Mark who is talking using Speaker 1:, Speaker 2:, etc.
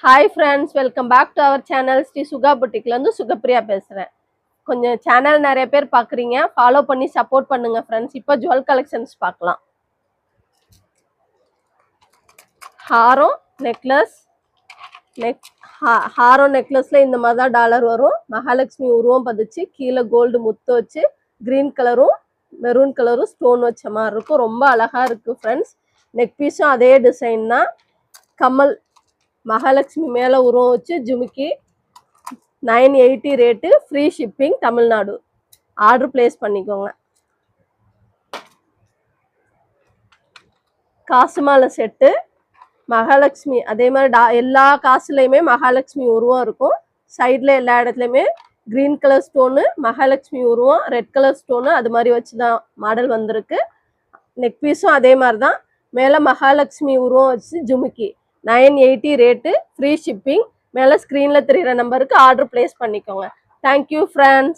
Speaker 1: Hi friends, welcome back to our channel. Sri Suka புட்டிக்லேருந்து சுகப்பிரியா பேசுகிறேன். கொஞ்சம் சேனல் நிறைய பேர் பார்க்குறீங்க, ஃபாலோ பண்ணி சப்போர்ட் பண்ணுங்கள் ஃப்ரெண்ட்ஸ். இப்போ ஜுவல் கலெக்ஷன்ஸ் பார்க்கலாம். ஹாரம் நெக்லஸ், ஹாரம் நெக்லஸில் இந்த மாதிரி தான் டாலர் வரும். மகாலட்சுமி உருவம் பதிச்சு கீழே கோல்டு முத்து வச்சு க்ரீன் கலரும் மெரூன் கலரும் ஸ்டோன் வச்ச மாதிரி இருக்கும். ரொம்ப அழகாக இருக்குது ஃப்ரெண்ட்ஸ். நெக் பீஸும் அதே டிசைன் தான். கமல் மகாலட்சுமி மேலே உருவம் வச்சு ஜுமுக்கி 980 rate. Free shipping Tamil Nadu. Order place பண்ணிக்கோங்க. காசு மாலை செட்டு மகாலட்சுமி அதே மாதிரி எல்லா காசுலையுமே மகாலட்சுமி உருவம் இருக்கும். சைடில் எல்லா இடத்துலையுமே க்ரீன் கலர் ஸ்டோனு, மகாலட்சுமி உருவம், ரெட் கலர் ஸ்டோனு அது மாதிரி வச்சு தான் மாடல் வந்திருக்கு. நெக் பீஸும் அதே மாதிரி தான். மேலே மகாலட்சுமி உருவம் வச்சு ஜுமுக்கி 980 ரேட்டு. Free shipping. மேலே ஸ்க்ரீனில் தெரிகிற நம்பருக்கு ஆர்டர் பிளேஸ் பண்ணிக்கோங்க. Thank you friends.